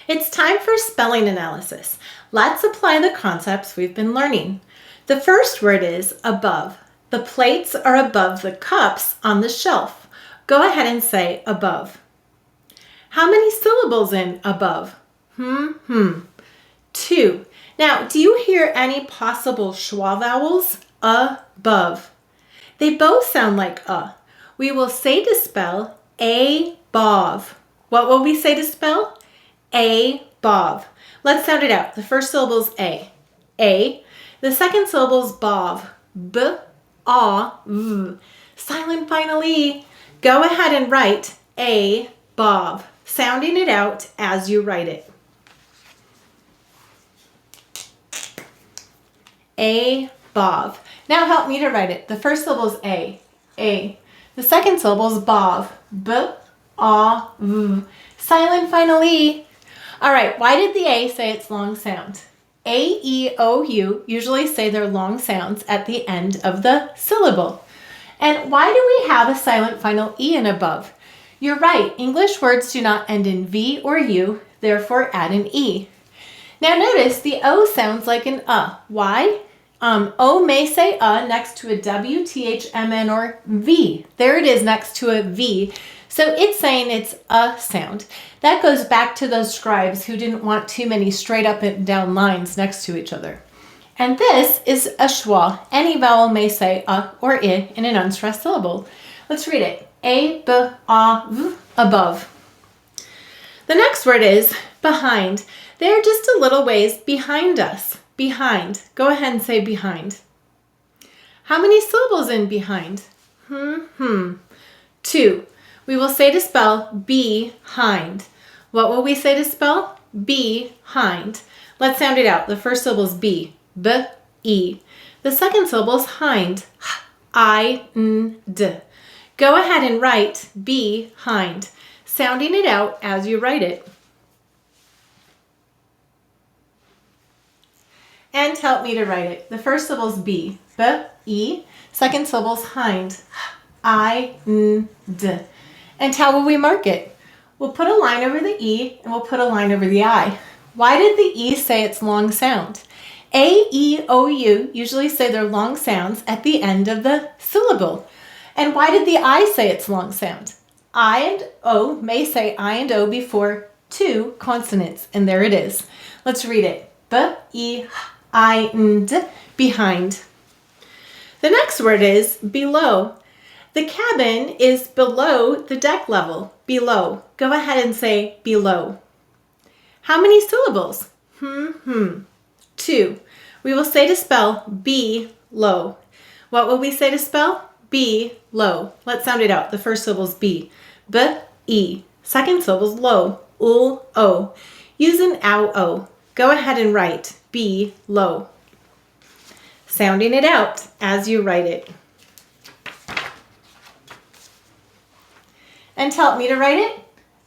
It's time for spelling analysis. Let's apply the concepts we've been learning. The first word is above. The plates are above the cups on the shelf. Go ahead and say above. How many syllables in above? Two. Now, do you hear any possible schwa vowels? Above. They both sound like We will say to spell above. What will we say to spell? Above. Let's sound it out. The first syllable is A. A. The second syllable is bov. B, a, v. Silent final E. Go ahead and write above, sounding it out as you write it. Above. Now help me to write it. The first syllable is A. A. The second syllable is bov. B, a, v. Silent final E. All right, why did the A say its long sound? A, E, O, U usually say their long sounds at the end of the syllable. And why do we have a silent final E in above? You're right, English words do not end in V or U, therefore add an E. Now notice the O sounds like an Why? O may say next to a W, T, H, M, N, or V. There it is next to a V. So it's saying it's a sound. That goes back to those scribes who didn't want too many straight up and down lines next to each other. And this is a schwa. Any vowel may say or I in an unstressed syllable. Let's read it. A, B, A, V, above. The next word is behind. They're just a little ways behind us. Behind. Go ahead and say behind. How many syllables in behind? Two. We will say to spell behind. What will we say to spell? Behind. Let's sound it out. The first syllable is B. B, E. The second syllable is hind. I, N, D. Go ahead and write behind, sounding it out as you write it. And help me to write it. The first syllable is B. B, E. Second syllable is hind. I, N, D. And how will we mark it? We'll put a line over the E and we'll put a line over the I. Why did the E say its long sound? A, E, O, U usually say their long sounds at the end of the syllable. And why did the I say its long sound? I and O may say I and O before two consonants, and there it is. Let's read it. B, E, I, N, D, behind. The next word is below. The cabin is below the deck level. Below. Go ahead and say below. How many syllables? Two. We will say to spell be low. What will we say to spell? Be low. Let's sound it out. The first syllable is B. B, E. Second syllable is low. Ul, O. Use an ow, O. Go ahead and write be low. Sounding it out as you write it. And help me to write it.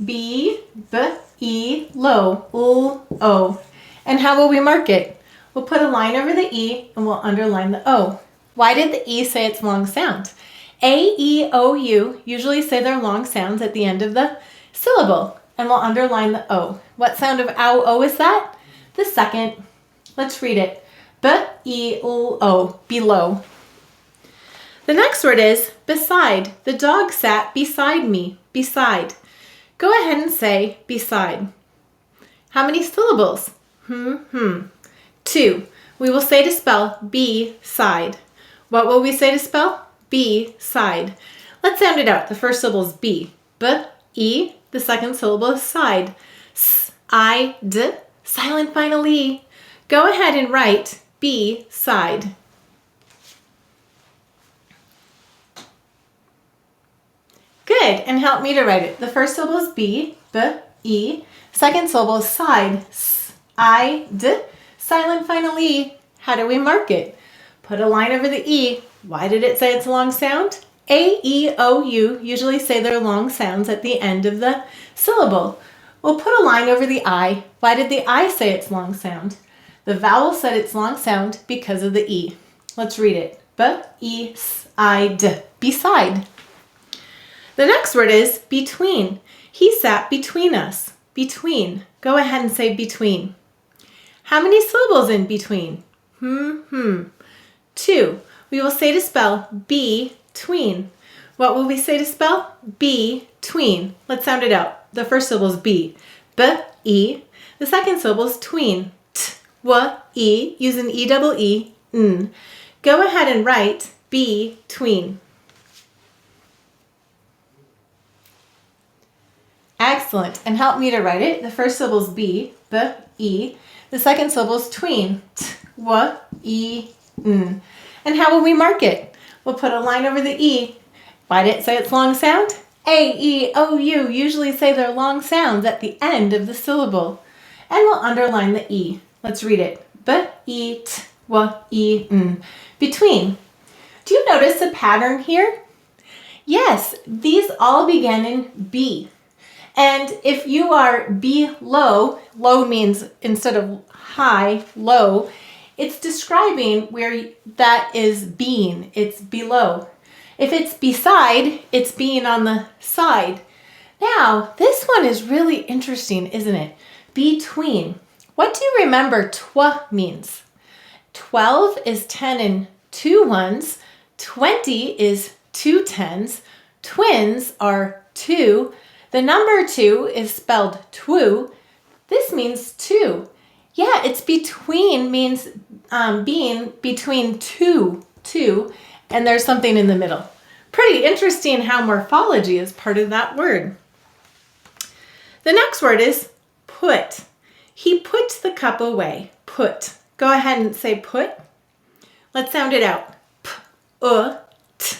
B, B, E, low, ul, O. And how will we mark it? We'll put a line over the E and we'll underline the O. Why did the E say its long sound? A, E, O, U usually say their long sounds at the end of the syllable, and we'll underline the O. What sound of ow, O is that? The second. Let's read it. B, E, ul, O, below. The next word is beside. The dog sat beside me. Beside. Go ahead and say beside. How many syllables? Two. We will say to spell be-side. What will we say to spell? Be-side. Let's sound it out. The first syllable is B. B, E. The second syllable is side. S, I, D. Silent final E. Go ahead and write be-side. Good, and help me to write it. The first syllable is B, B, E. Second syllable is side, S, I, D. Silent final E. How do we mark it? Put a line over the E. Why did it say it's a long sound? A, E, O, U usually say their long sounds at the end of the syllable. We'll put a line over the I. Why did the I say its long sound? The vowel said its long sound because of the E. Let's read it. B, E, S, I, D. Beside. The next word is between. He sat between us. Between. Go ahead and say between. How many syllables in between? 2. We will say to spell be-tween. What will we say to spell? Be-tween. Let's sound it out. The first syllable is be. B-e. The second syllable is tween. T-w-e. Use an E-double-E. N. Go ahead and write be-tween. Excellent. And help me to write it. The first syllable is be. B-e. The second syllable is tween. T-w-e-n. And how will we mark it? We'll put a line over the E. Why did it say it's long sound? A, E, O, U usually say their long sounds at the end of the syllable. And we'll underline the E. Let's read it. B-e-t-w-e-n. Between. Do you notice a pattern here? Yes, these all begin in B. And if you are below, low means instead of high, low, it's describing where that is being. It's below. If it's beside, it's being on the side. Now, this one is really interesting, isn't it? Between. What do you remember tw means? 12 is 10 and 2 ones. 20 is 2 10s. Twins are 2. The number 2 is spelled twu. This means 2. Yeah, it's between means being between two, and there's something in the middle. Pretty interesting how morphology is part of that word. The next word is put. He put the cup away. Put. Go ahead and say put. Let's sound it out. P-u-t.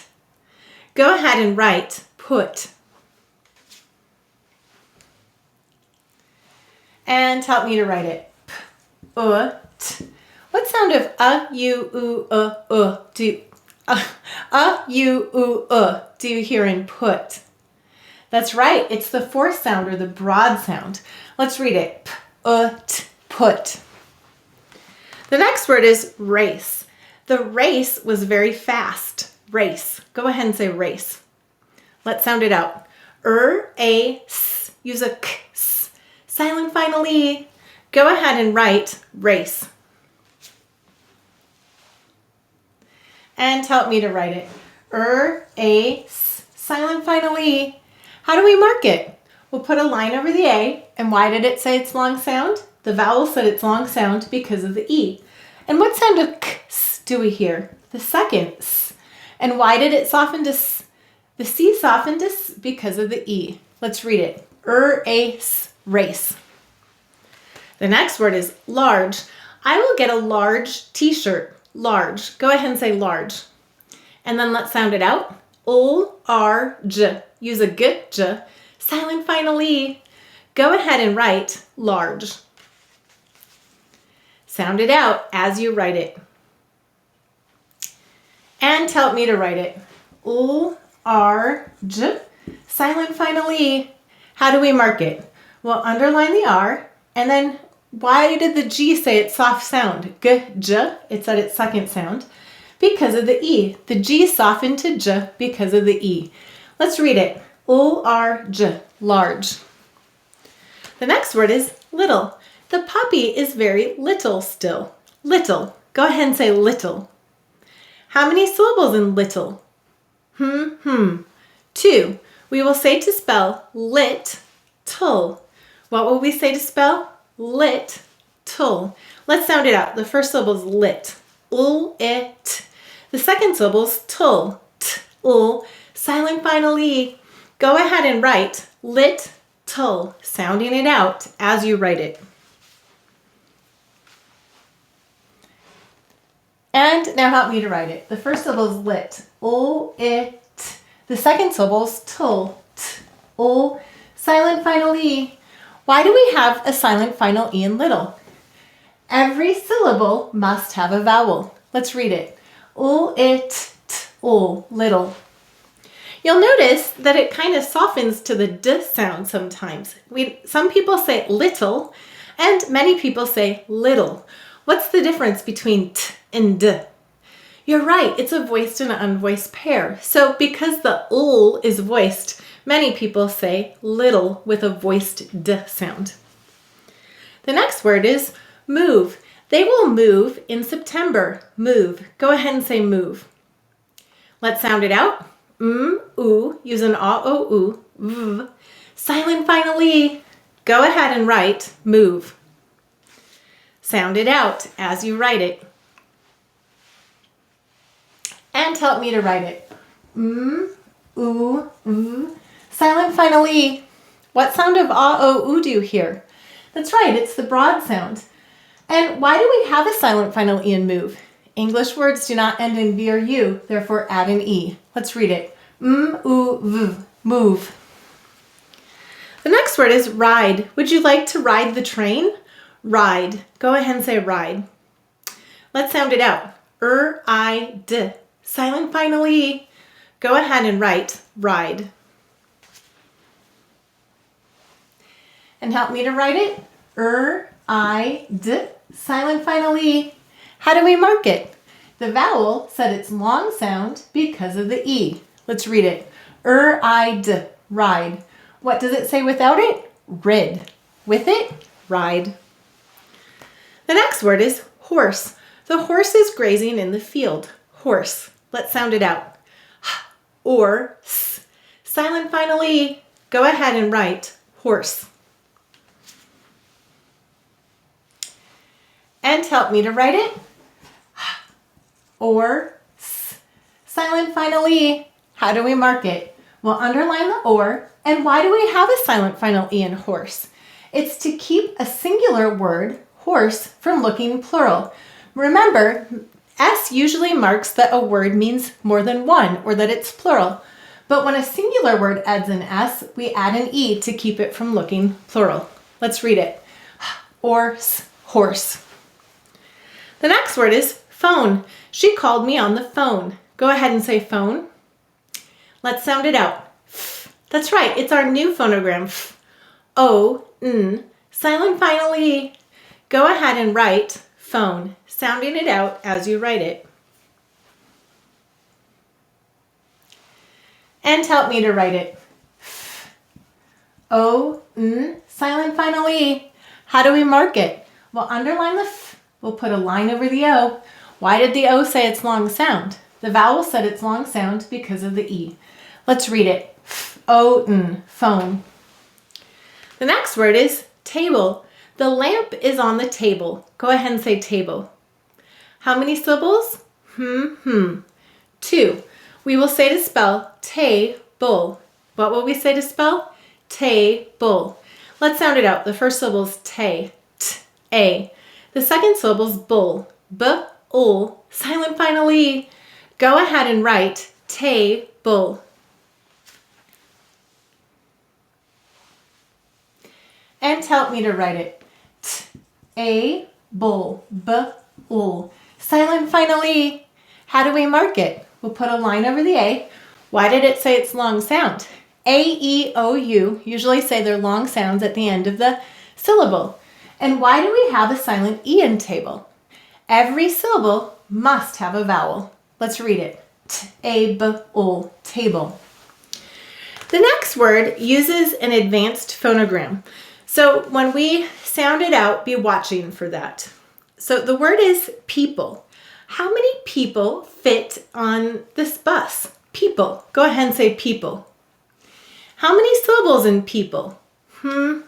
Go ahead and write put. And help me to write it. P-u-t. What sound of a-u-u-u do a-u-u-u do you hear in put? That's right. It's the fourth sound or the broad sound. Let's read it. P-u-t, put. The next word is race. The race was very fast. Race. Go ahead and say race. Let's sound it out. R-a-s. Use a k-s. Silent final E. Go ahead and write race. And help me to write it. R-a-s. Silent final E. How do we mark it? We'll put a line over the A. And why did it say it's long sound? The vowel said it's long sound because of the E. And what sound of k-s do we hear? The second s. And why did it soften to s? The C softened to s because of the E. Let's read it. R-a-s. Race. The next word is large. I will get a large t-shirt. Large. Go ahead and say large. And then let's sound it out. L-R-j. Use a g-j. Silent final E. Go ahead and write large. Sound it out as you write it. And help me to write it. L-R-j. Silent final E. How do we mark it? We'll underline the R. And then why did the G say it's soft sound? G-j. It said its second sound. Because of the E. The G softened to j because of the E. Let's read it. L-R-j. Large. The next word is little. The puppy is very little still. Little. Go ahead and say little. How many syllables in little? 2. We will say to spell lit-tul. What will we say to spell? Lit-tul. Let's sound it out. The first syllable is lit. Ul-it. The second syllable is tul. T-ul. Silent final E. Go ahead and write lit-tul, sounding it out as you write it. And now help me to write it. The first syllable is lit. Ul-it. The second syllable is tul. T-ul. Silent final E. Why do we have a silent final E in little? Every syllable must have a vowel. Let's read it. Ul-it-tul. Little. You'll notice that it kind of softens to the d sound sometimes. Some people say little, and many people say little. What's the difference between t and d? You're right, it's a voiced and unvoiced pair. So because the ul is voiced, many people say little with a voiced d sound. The next word is move. They will move in September. Move. Go ahead and say move. Let's sound it out. Oo, use an A-O-U, v. Silent final E. Go ahead and write move. Sound it out as you write it. And help me to write it. Oo, v. Silent final E. What sound of A-O-U do you hear? That's right, it's the broad sound. And why do we have a silent final E in move? English words do not end in V or U, therefore add an E. Let's read it. M-U-V, move. The next word is ride. Would you like to ride the train? Ride. Go ahead and say ride. Let's sound it out. R-I-D. Silent final E. Go ahead and write ride. And help me to write it. R-I-D. Silent final E. How do we mark it? The vowel said its long sound because of the E. Let's read it. R-I-D, ride. What does it say without it? Rid. With it, ride. The next word is horse. The horse is grazing in the field. Horse. Let's sound it out. Or s. Silent final E. Go ahead and write horse. And help me to write it. Or s. Silent final E. How do we mark it? We'll underline the or. And why do we have a silent final E in horse? It's to keep a singular word, horse, from looking plural. Remember, S usually marks that a word means more than one or that it's plural. But when a singular word adds an S, we add an E to keep it from looking plural. Let's read it. Or s, horse. The next word is phone. She called me on the phone. Go ahead and say phone. Let's sound it out. That's right, it's our new phonogram. O, N, silent final E. Go ahead and write phone, sounding it out as you write it. And help me to write it. O, N, silent final E. How do we mark it? We'll underline the F. We'll put a line over the O. Why did the O say its long sound? The vowel said its long sound because of the E. Let's read it. O-N, phone. The next word is table. The lamp is on the table. Go ahead and say table. How many syllables? 2. We will say to spell ta-bull. What will we say to spell? Ta-bull. Let's sound it out. The first syllable is ta, t-a. The second syllable is bull, b-ul, silent final E. Go ahead and write ta-bull. And help me to write it. T-a-bull, b-ul, silent final E. How do we mark it? We'll put a line over the A. Why did it say its long sound? A, E, O, U usually say their long sounds at the end of the syllable. And why do we have a silent E in table? Every syllable must have a vowel. Let's read it. T-a-b-ul, table. The next word uses an advanced phonogram. So when we sound it out, be watching for that. So the word is people. How many people fit on this bus? People. Go ahead and say people. How many syllables in people? 2.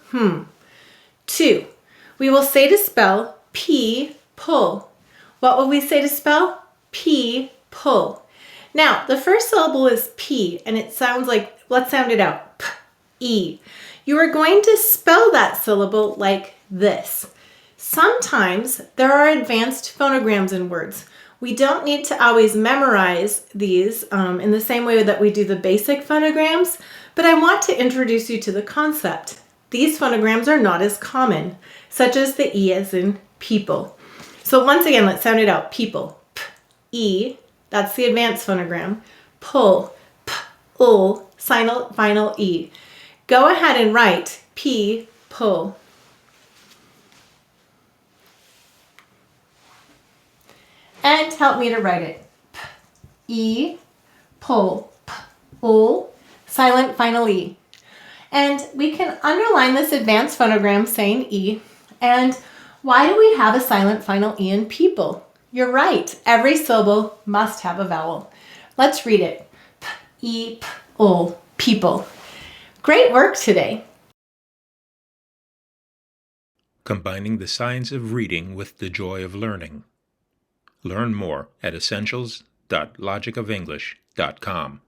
We will say to spell P-pull. What will we say to spell? P-pull. Now, the first syllable is P, and it sounds like, let's sound it out. P-E. You are going to spell that syllable like this. Sometimes there are advanced phonograms in words. We don't need to always memorize these in the same way that we do the basic phonograms, but I want to introduce you to the concept. These phonograms are not as common, such as the E as in people. So once again, let's sound it out. People. P-E, that's the advanced phonogram. Pull. P-ul, final E. Go ahead and write P-pull. And help me to write it. P-e-pull. P-ul, silent final E. And we can underline this advanced phonogram saying E And why do we have a silent final E in people? You're right. Every syllable must have a vowel. Let's read it. P-E-P-O, people. Great work today. Combining the science of reading with the joy of learning. Learn more at essentials.logicoфenglish.com.